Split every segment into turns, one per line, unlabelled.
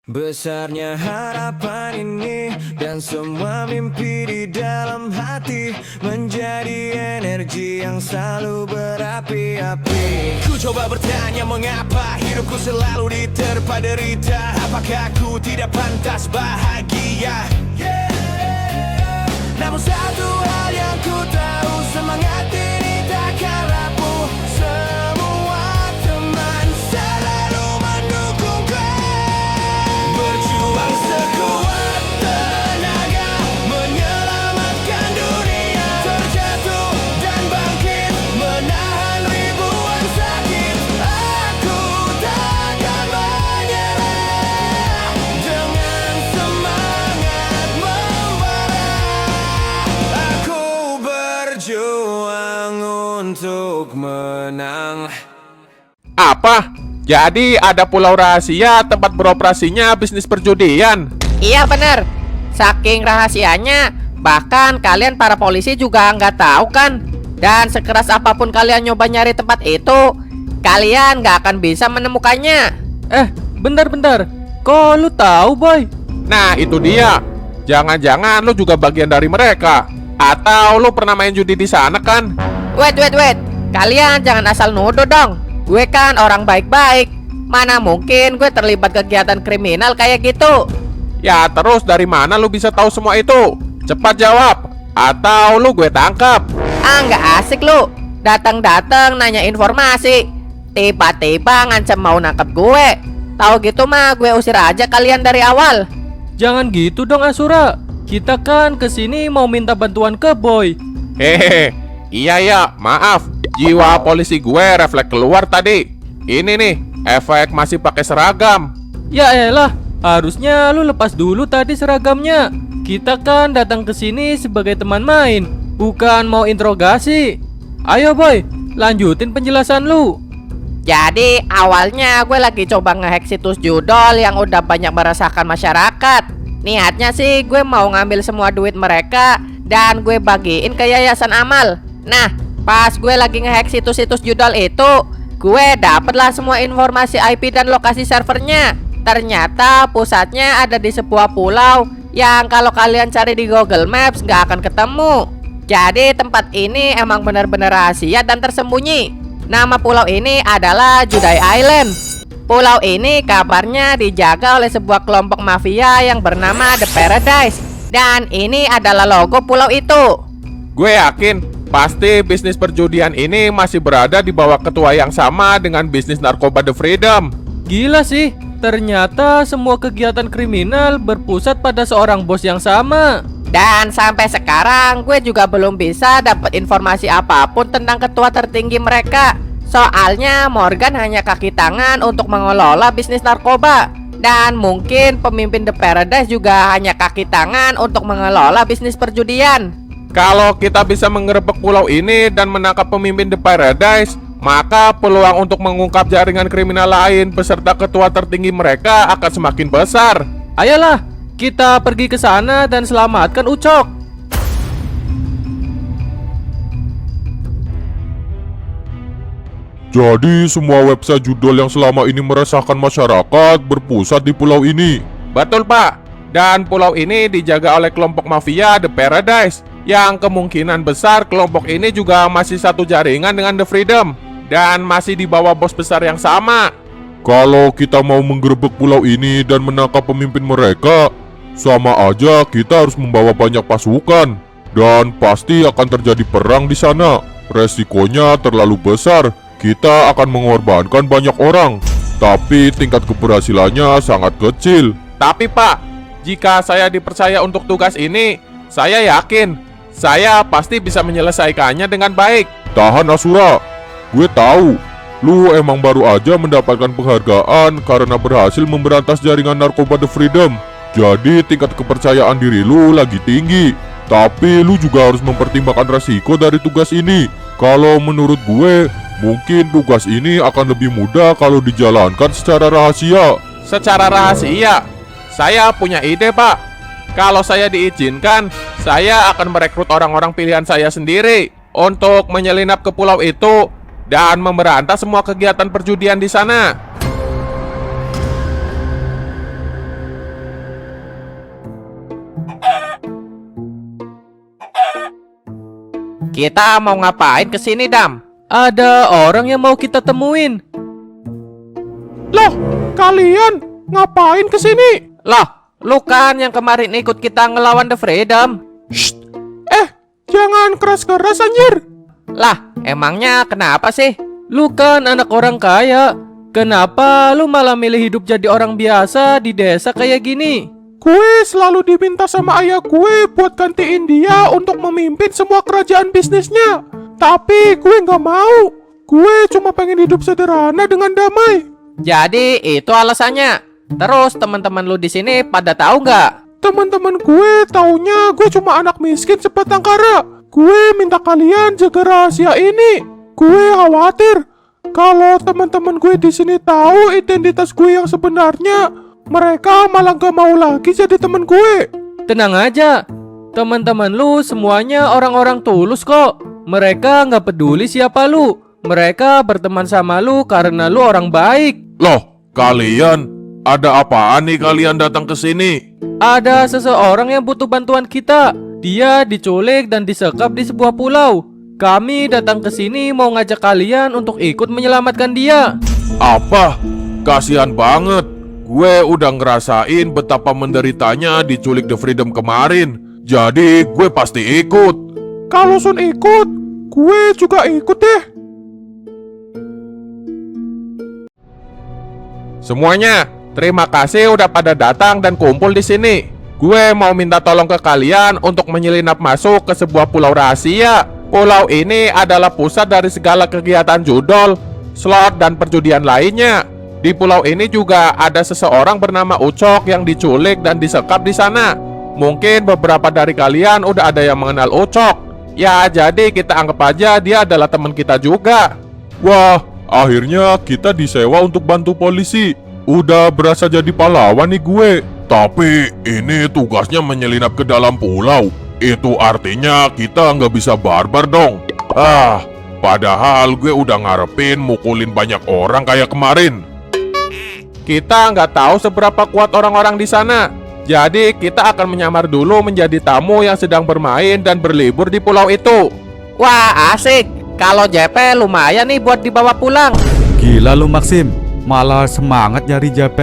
Besarnya harapan ini dan semua mimpi di dalam hati menjadi energi yang selalu berapi-api. Ku coba bertanya mengapa hidupku selalu diterpa derita. Apakah ku tidak pantas bahagia? Namun satu hal yang ku tahu, semangat ini takkan rapuh. Semua teman selalu mendukungku. Berjuang sekuat tenaga menyelamatkan dunia. Terjatuh dan bangkit menahan ribuan sakit. Aku takkan menyerah dengan semangat membara. Aku berjuang untuk menang.
Apa? Jadi ada pulau rahasia tempat beroperasinya bisnis perjudian?
Iya bener. Saking rahasianya, bahkan kalian para polisi juga nggak tahu kan. Dan sekeras apapun kalian nyoba nyari tempat itu, kalian nggak akan bisa menemukannya.
Bentar. Kok lu tahu, Boy?
Nah itu dia. Jangan-jangan lu juga bagian dari mereka. Atau lu pernah main judi di sana kan?
Wait. Kalian jangan asal nuduh dong. Gue kan orang baik-baik. Mana mungkin gue terlibat kegiatan kriminal kayak gitu.
Ya terus dari mana lu bisa tahu semua itu? Cepat jawab. Atau lu gue tangkap.
Nggak asik lu. Datang-datang nanya informasi. Tiba-tiba ngancam mau nangkep gue. Tahu gitu mah gue usir aja kalian dari awal.
Jangan gitu dong, Asura. Kita kan kesini mau minta bantuan ke Boy.
Hehehe. Iya ya, maaf. Jiwa polisi gue refleks keluar tadi. Ini nih, efek masih pakai seragam.
Ya elah, harusnya lu lepas dulu tadi seragamnya. Kita kan datang ke sini sebagai teman main, bukan mau interogasi. Ayo Boy, lanjutin penjelasan lu.
Jadi awalnya gue lagi coba ngehack situs judol yang udah banyak meresahkan masyarakat. Niatnya sih gue mau ngambil semua duit mereka dan gue bagiin ke yayasan amal. Nah, pas gue lagi ngehack situs-situs judol itu, gue dapatlah semua informasi IP dan lokasi servernya. Ternyata pusatnya ada di sebuah pulau yang kalau kalian cari di Google Maps nggak akan ketemu. Jadi tempat ini emang benar-benar rahasia dan tersembunyi. Nama pulau ini adalah Judai Island. Pulau ini kabarnya dijaga oleh sebuah kelompok mafia yang bernama The Paradise. Dan ini adalah logo pulau itu.
Gue yakin pasti bisnis perjudian ini masih berada di bawah ketua yang sama dengan bisnis narkoba The Freedom.
Gila sih, ternyata semua kegiatan kriminal berpusat pada seorang bos yang sama.
Dan sampai sekarang gue juga belum bisa dapat informasi apapun tentang ketua tertinggi mereka. Soalnya Morgan hanya kaki tangan untuk mengelola bisnis narkoba. Dan mungkin pemimpin The Paradise juga hanya kaki tangan untuk mengelola bisnis perjudian.
Kalau kita bisa mengerebek pulau ini dan menangkap pemimpin The Paradise, maka peluang untuk mengungkap jaringan kriminal lain beserta ketua tertinggi mereka akan semakin besar.
Ayolah, kita pergi ke sana dan selamatkan Ucok.
Jadi semua website judul yang selama ini meresahkan masyarakat berpusat di pulau ini.
Betul Pak. Dan pulau ini dijaga oleh kelompok mafia The Paradise, yang kemungkinan besar kelompok ini juga masih satu jaringan dengan The Freedom dan masih di bawah bos besar yang sama.
Kalau kita mau menggerebek pulau ini dan menangkap pemimpin mereka, sama aja kita harus membawa banyak pasukan dan pasti akan terjadi perang di sana. Resikonya terlalu besar. Kita akan mengorbankan banyak orang, tapi tingkat keberhasilannya sangat kecil.
Tapi Pak, jika saya dipercaya untuk tugas ini, saya yakin saya pasti bisa menyelesaikannya dengan baik.
Tahan Asura, gue tahu lu emang baru aja mendapatkan penghargaan karena berhasil memberantas jaringan narkoba The Freedom. Jadi tingkat kepercayaan diri lu lagi tinggi. Tapi lu juga harus mempertimbangkan resiko dari tugas ini. Kalau menurut gue, mungkin tugas ini akan lebih mudah kalau dijalankan secara rahasia.
Secara rahasia? Saya punya ide Pak. Kalau saya diizinkan, saya akan merekrut orang-orang pilihan saya sendiri untuk menyelinap ke pulau itu dan memberantas semua kegiatan perjudian di sana.
Kita mau ngapain kesini, Dam?
Ada orang yang mau kita temuin.
Loh, kalian ngapain kesini?
Loh, lu kan yang kemarin ikut kita ngelawan The Freedom.
Jangan keras-keras anjir.
Lah, emangnya kenapa sih?
Lu kan anak orang kaya. Kenapa lu malah milih hidup jadi orang biasa di desa kayak gini?
Gue selalu diminta sama ayah gue buat gantiin dia untuk memimpin semua kerajaan bisnisnya. Tapi gue nggak mau. Gue cuma pengen hidup sederhana dengan damai.
Jadi itu alasannya. Terus teman-teman lu di sini pada tahu nggak?
Teman-teman gue taunya gue cuma anak miskin sebatang kara. Gue minta kalian jaga rahasia ini. Gue khawatir kalau teman-teman gue di sini tahu identitas gue yang sebenarnya, mereka malah gak mau lagi jadi teman gue.
Tenang aja, teman-teman lu semuanya orang-orang tulus kok. Mereka nggak peduli siapa lu. Mereka berteman sama lu karena lu orang baik.
Loh, kalian ada apaan nih kalian datang ke sini?
Ada seseorang yang butuh bantuan kita. Dia diculik dan disekap di sebuah pulau. Kami datang ke sini mau ngajak kalian untuk ikut menyelamatkan dia.
Apa? Kasihan banget. Gue udah ngerasain betapa menderitanya diculik The Freedom kemarin. Jadi gue pasti ikut.
Kalau Sun ikut, gue juga ikut deh. Semuanya, terima kasih udah pada datang dan kumpul di sini. Gue mau minta tolong ke kalian untuk menyelinap masuk ke sebuah pulau rahasia. Pulau ini adalah pusat dari segala kegiatan judol, slot, dan perjudian lainnya. Di pulau ini juga ada seseorang bernama Ucok yang diculik dan disekap di sana. Mungkin beberapa dari kalian udah ada yang mengenal Ucok. Ya, jadi kita anggap aja dia adalah teman kita juga.
Wah, akhirnya kita disewa untuk bantu polisi. Udah berasa jadi pahlawan nih gue. Tapi ini tugasnya menyelinap ke dalam pulau. Itu artinya kita nggak bisa barbar dong. Padahal gue udah ngarepin mukulin banyak orang kayak kemarin.
Kita nggak tahu seberapa kuat orang-orang di sana. Jadi kita akan menyamar dulu menjadi tamu yang sedang bermain dan berlibur di pulau itu.
Wah, asik. Kalau JP lumayan nih buat dibawa pulang.
Gila lu Maxim, malah semangat nyari JP.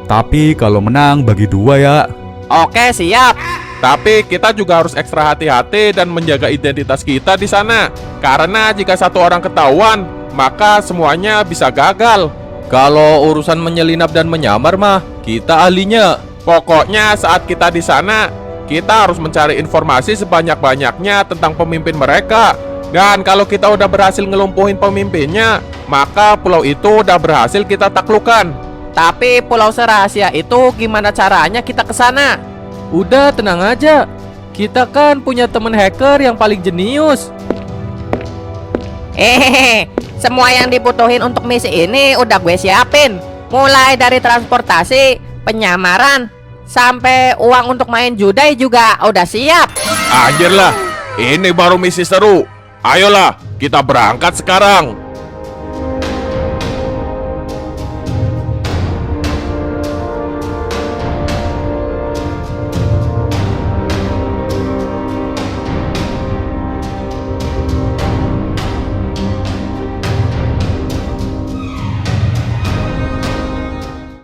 Tapi kalau menang bagi 2 ya.
Oke, siap.
Tapi kita juga harus ekstra hati-hati dan menjaga identitas kita di sana. Karena jika satu orang ketahuan, maka semuanya bisa gagal.
Kalau urusan menyelinap dan menyamar mah, kita ahlinya.
Pokoknya saat kita di sana, kita harus mencari informasi sebanyak-banyaknya tentang pemimpin mereka. Dan kalau kita udah berhasil ngelumpuhin pemimpinnya, maka pulau itu udah berhasil kita taklukkan.
Tapi pulau serahasia itu gimana caranya kita ke sana?
Udah tenang aja. Kita kan punya temen hacker yang paling jenius.
Semua yang dibutuhin untuk misi ini udah gue siapin. Mulai dari transportasi, penyamaran, sampai uang untuk main judai juga udah siap.
Anjir lah, ini baru misi seru. Ayolah, kita berangkat sekarang.